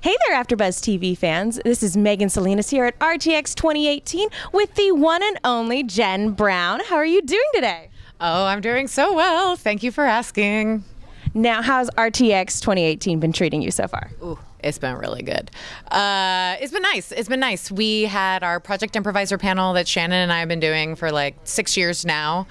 Hey there, AfterBuzz TV fans. This is Megan Salinas here at RTX 2018 with the one and only Jen Brown. How are you doing today? Oh, I'm doing so well. Thank you for asking. Now, how's RTX 2018 been treating you so far? Ooh, it's been really good. It's been nice. It's been nice. We had our Project Improviser panel that Shannon and I have been doing for like 6 years now.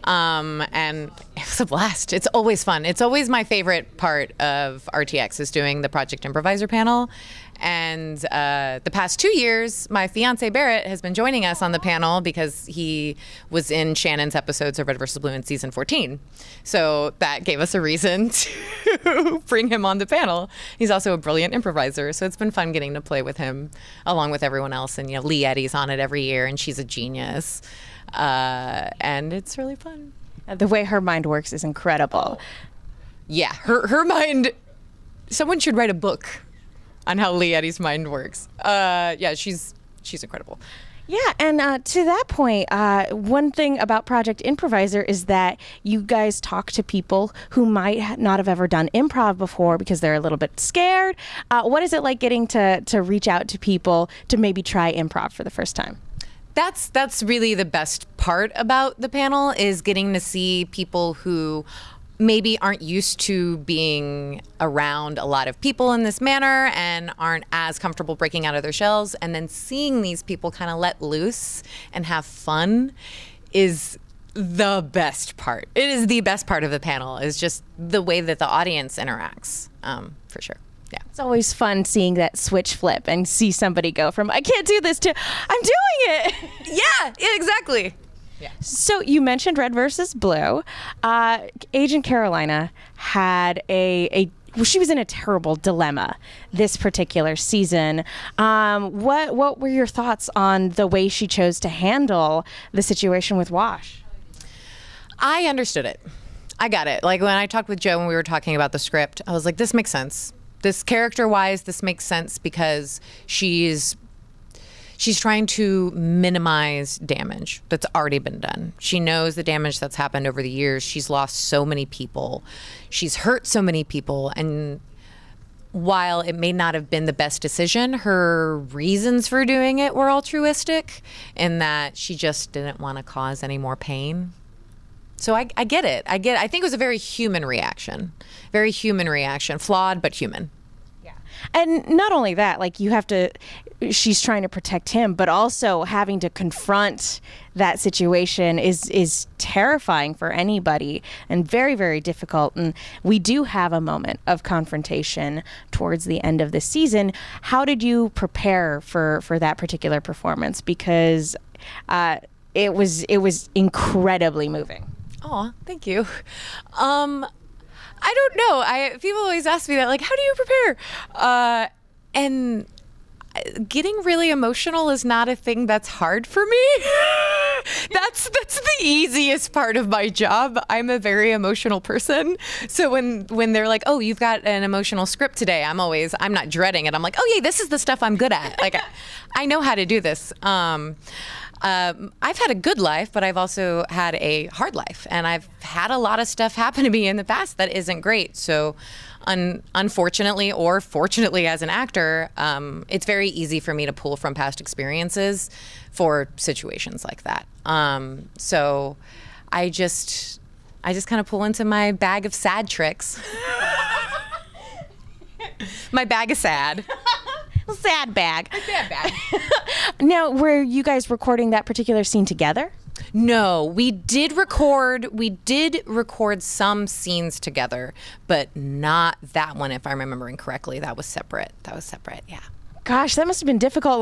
And it was a blast. It's always fun. It's always my favorite part of RTX is doing the Project Improviser panel. And the past 2 years, my fiance Barrett has been joining us on the panel because he was in Shannon's episodes of Red vs. Blue in season 14. So that gave us a reason to bring him on the panel. He's also a brilliant improviser, so it's been fun getting to play with him along with everyone else. And, you know, Lee Eddy's on it every year, and she's a genius. And it's really fun. The way her mind works is incredible. Yeah, her mind, someone should write a book on how Lee Eddy's mind works. Yeah, she's incredible. Yeah, and to that point, one thing about Project Improviser is that you guys talk to people who might not have ever done improv before because they're a little bit scared. What is it like getting to reach out to people to maybe try improv for the first time? That's really the best part about the panel is getting to see people who maybe aren't used to being around a lot of people in this manner and aren't as comfortable breaking out of their shells, and then seeing these people kind of let loose and have fun is the best part. It is the best part of the panel is just the way that the audience interacts, for sure. Yeah. It's always fun seeing that switch flip and see somebody go from I can't do this to I'm doing it. Yeah, exactly. Yeah. So you mentioned Red versus Blue. Agent Carolina had she was in a terrible dilemma this particular season. What were your thoughts on the way she chose to handle the situation with Wash? I understood it. I got it. Like when I talked with Joe when we were talking about the script, I was like, this makes sense. This character-wise, this makes sense because she's trying to minimize damage that's already been done. She knows the damage that's happened over the years. She's lost so many people. She's hurt so many people. And while it may not have been the best decision, her reasons for doing it were altruistic in that she just didn't want to cause any more pain. So I get it. I think it was a very human reaction. Very human reaction. Flawed, but human. Yeah. And not only that, like she's trying to protect him, but also having to confront that situation is terrifying for anybody and very, very difficult. And we do have a moment of confrontation towards the end of the season. How did you prepare for that particular performance? Because it was incredibly moving. Oh, thank you. I don't know. People always ask me that, like, how do you prepare? And getting really emotional is not a thing that's hard for me. That's the easiest part of my job. I'm a very emotional person. So when they're like, oh, you've got an emotional script today, I'm not dreading it. I'm like, oh, yeah, this is the stuff I'm good at. Like, I know how to do this. I've had a good life, but I've also had a hard life, and I've had a lot of stuff happen to me in the past that isn't great. So unfortunately or fortunately as an actor, it's very easy for me to pull from past experiences for situations like that. So I just kind of pull into my bag of sad tricks. My bag of sad. Sad bag. A sad bag. Now, were you guys recording that particular scene together? No, we did record some scenes together, but not that one, if I'm remembering correctly. That was separate, yeah. Gosh, that must have been difficult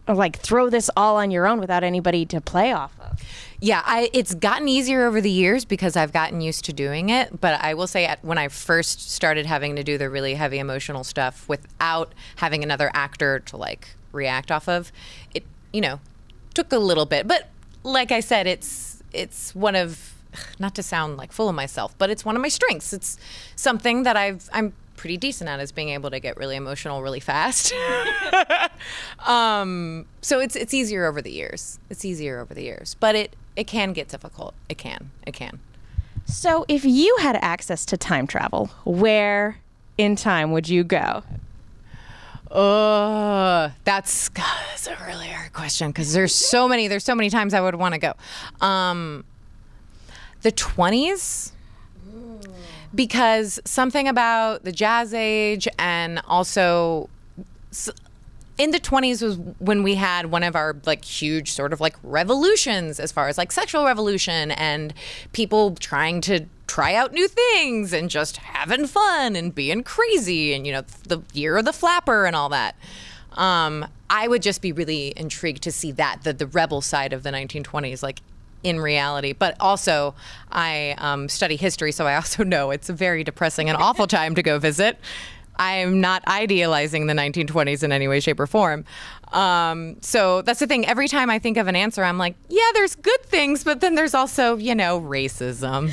to like throw this all on your own without anybody to play off of. Yeah, it's gotten easier over the years because I've gotten used to doing it. But I will say when I first started having to do the really heavy emotional stuff without having another actor to like react off of, it, took a little bit. But like I said, it's one of, not to sound like full of myself, but it's one of my strengths. It's something that I'm pretty decent at, is being able to get really emotional really fast. So it's easier over the years. But it can get difficult. It can. So if you had access to time travel, where in time would you go? That's a really hard question because there's so many times I would want to go. The 20s, because something about the jazz age, and also in the 20s was when we had one of our like huge sort of like revolutions as far as like sexual revolution and people trying to try out new things and just having fun and being crazy, and you know, the year of the flapper and all that. I would just be really intrigued to see that the rebel side of the 1920s, like in reality. But also I study history, so I also know it's a very depressing and awful time to go visit. I'm not idealizing the 1920s in any way, shape, or form. So that's the thing. Every time I think of an answer, I'm like, yeah, there's good things, but then there's also, you know, racism.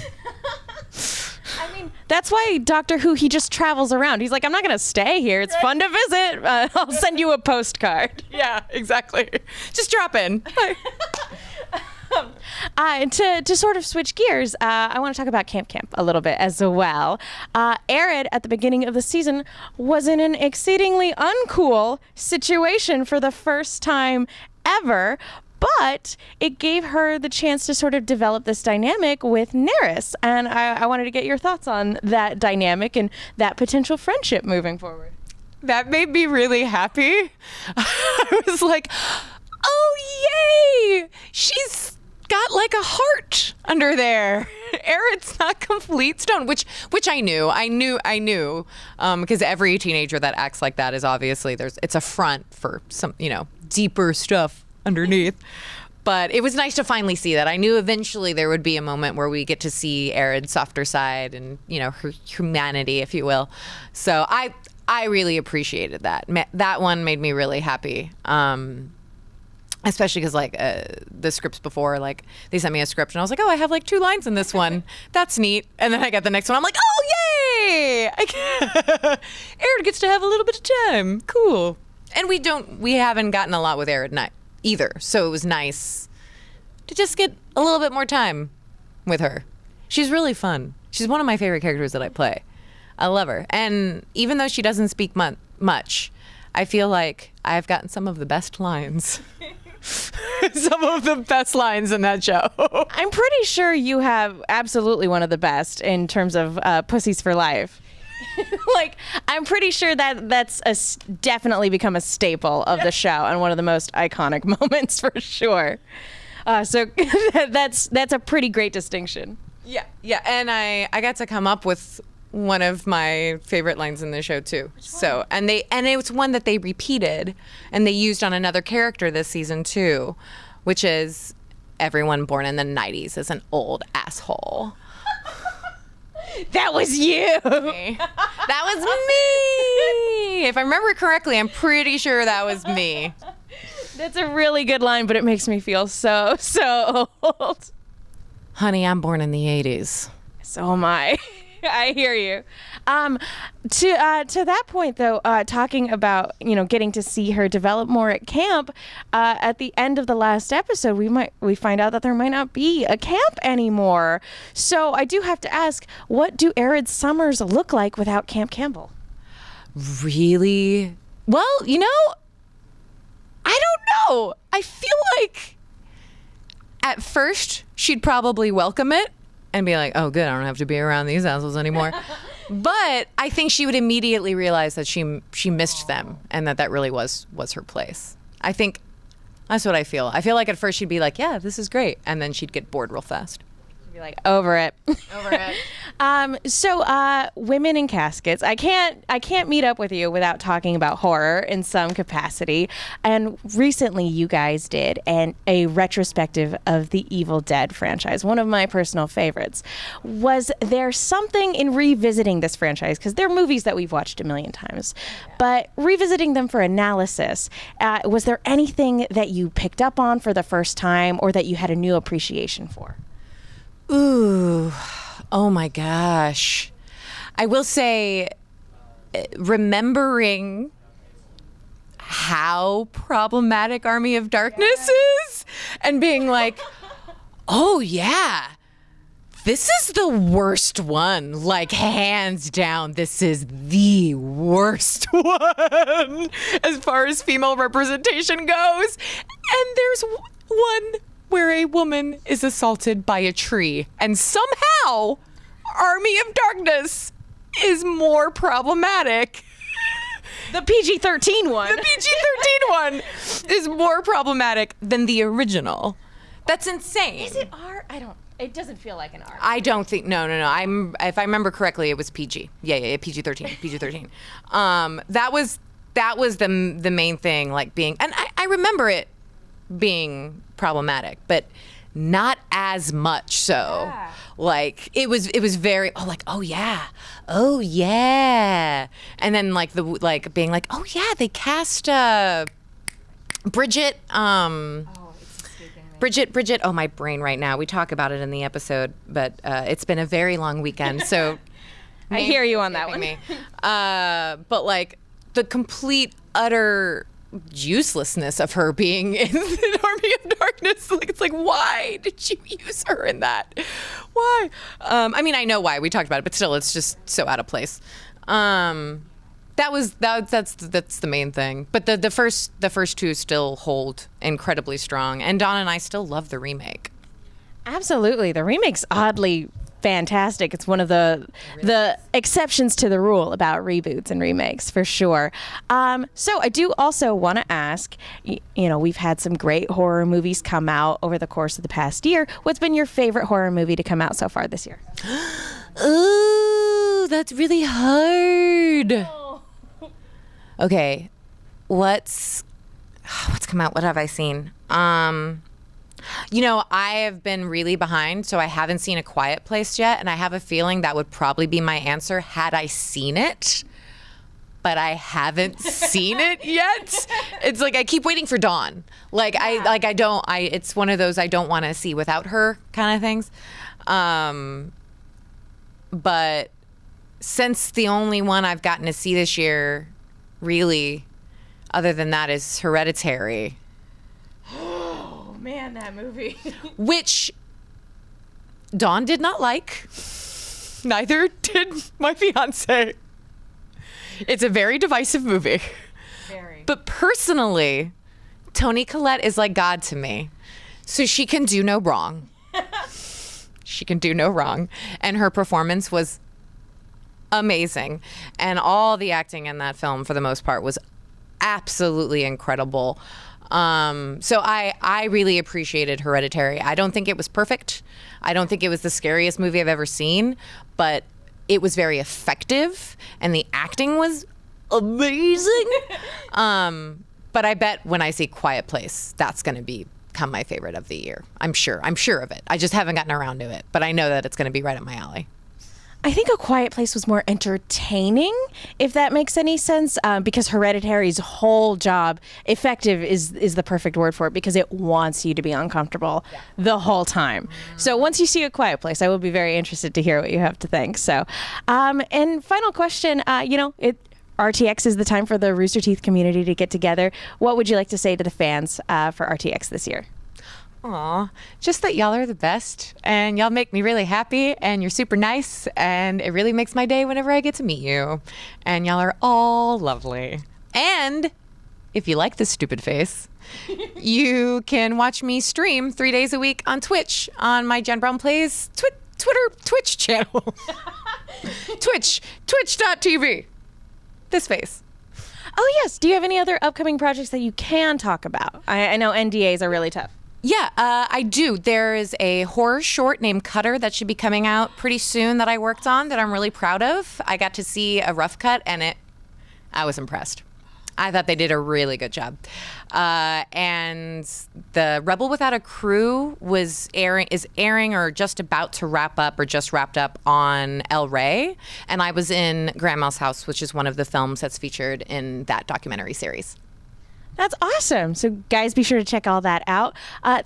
I mean, that's why Doctor Who, he just travels around. He's like, I'm not going to stay here. It's fun to visit. I'll send you a postcard. Yeah, exactly. Just drop in. To sort of switch gears, I want to talk about Camp a little bit as well. Arid, at the beginning of the season, was in an exceedingly uncool situation for the first time ever, but it gave her the chance to sort of develop this dynamic with Nerys. And I wanted to get your thoughts on that dynamic and that potential friendship moving forward. That made me really happy. I was like, oh, yay! She's got like a heart under there. Arid's not complete stone, which I knew. I knew, because every teenager that acts like that is obviously it's a front for some, you know, deeper stuff underneath. But it was nice to finally see that. I knew eventually there would be a moment where we get to see Arid's softer side and, you know, her humanity, if you will. So I really appreciated that. That one made me really happy. Especially because, like, the scripts before, like, they sent me a script and I was like, oh, I have like 2 lines in this one. That's neat. And then I got the next one. I'm like, oh, yay! Arid gets to have a little bit of time. Cool. And we haven't gotten a lot with Arid either. So it was nice to just get a little bit more time with her. She's really fun. She's one of my favorite characters that I play. I love her. And even though she doesn't speak much, I feel like I've gotten some of the best lines. Some of the best lines in that show. I'm pretty sure you have absolutely one of the best in terms of Pussies for Life. Like, I'm pretty sure that's definitely become a staple of the show and one of the most iconic moments for sure. So that's a pretty great distinction. Yeah, and I got to come up with one of my favorite lines in the show too. So, and it was one that they repeated and they used on another character this season too, which is everyone born in the 90s is an old asshole. That was you. That was me. If I remember correctly, I'm pretty sure that was me. That's a really good line, but it makes me feel so old. Honey, I'm born in the 80s. So am I. I hear you. To that point, though, talking about, you know, getting to see her develop more at camp, at the end of the last episode, we find out that there might not be a camp anymore. So I do have to ask, what do Arid's summers look like without Camp Campbell? Really? Well, you know, I don't know. I feel like at first she'd probably welcome it and be like, oh, good, I don't have to be around these assholes anymore. But I think she would immediately realize that she missed them and that really was her place. I think that's what I feel. I feel like at first she'd be like, yeah, this is great. And then she'd get bored real fast. She'd be like, over it. Over it. So women in caskets. I can't meet up with you without talking about horror in some capacity. And recently you guys did a retrospective of the Evil Dead franchise, one of my personal favorites. Was there something in revisiting this franchise, because they're movies that we've watched a million times, but revisiting them for analysis, was there anything that you picked up on for the first time or that you had a new appreciation for? Ooh. Oh my gosh. I will say, remembering how problematic Army of Darkness is and being like, oh yeah, This is the worst one. Like, hands down, this is the worst one as far as female representation goes. And there's one where a woman is assaulted by a tree, and somehow Army of Darkness is more problematic. The PG-13 one. The PG-13 one is more problematic than the original. That's insane. Is it R? It doesn't feel like an R. I don't think. No. If I remember correctly, it was PG. Yeah. PG-13. PG-13. That was the main thing. Like being, and I remember it being problematic, but not as much so. Yeah. Like it was very oh yeah, and then being like, oh yeah, they cast Bridget. Bridget, oh, my brain right now. We talk about it in the episode, but it's been a very long weekend, so I hear you on that one. But like the complete, utter uselessness of her being in the Army of Darkness. Like, it's like, why did you use her in that? Why? I mean, I know why. We talked about it, but still, it's just so out of place. That's the main thing. But the first two still hold incredibly strong, and Dawn and I still love the remake. Absolutely, the remake's oddly fantastic. It's one of the exceptions to the rule about reboots and remakes, for sure. So I do also want to ask, we've had some great horror movies come out over the course of the past year. What's been your favorite horror movie to come out so far this year? Ooh, that's really hard. Okay, what's come out? What have I seen? I have been really behind, so I haven't seen A Quiet Place yet, and I have a feeling that would probably be my answer had I seen it, but I haven't seen it yet. It's like I keep waiting for Dawn. It's one of those I don't want to see without her kind of things. But since the only one I've gotten to see this year, really, other than that, is Hereditary. Oh, man, that movie. Which Dawn did not like. Neither did my fiance. It's a very divisive movie. Very. But personally, Toni Collette is like God to me. So she can do no wrong. She can do no wrong. And her performance was amazing, and all the acting in that film for the most part was absolutely incredible. So I really appreciated Hereditary. I don't think it was perfect. I don't think it was the scariest movie I've ever seen, but it was very effective, and the acting was amazing. But I bet when I see Quiet Place, that's going to become my favorite of the year. I'm sure of it. I just haven't gotten around to it, but I know that it's going to be right up my alley. I think A Quiet Place was more entertaining, if that makes any sense, because Hereditary's whole job, effective is the perfect word for it, because it wants you to be uncomfortable the whole time. So once you see A Quiet Place, I will be very interested to hear what you have to think. So, and final question, RTX is the time for the Rooster Teeth community to get together. What would you like to say to the fans for RTX this year? Aw, just that y'all are the best, and y'all make me really happy, and you're super nice, and it really makes my day whenever I get to meet you. And y'all are all lovely. And if you like this stupid face, you can watch me stream 3 days a week on Twitch on my Jen Brown Plays Twitch channel. Twitch.tv. This face. Oh, yes. Do you have any other upcoming projects that you can talk about? I know NDAs are really tough. Yeah, I do. There is a horror short named Cutter that should be coming out pretty soon that I worked on that I'm really proud of. I got to see a rough cut, and I was impressed. I thought they did a really good job. And the Rebel Without a Crew is airing or just about to wrap up or just wrapped up on El Rey. And I was in Grandma's House, which is one of the films that's featured in that documentary series. That's awesome. So guys, be sure to check all that out.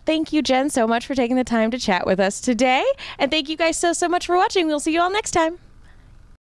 Thank you, Jen, so much for taking the time to chat with us today. And thank you guys so much for watching. We'll see you all next time.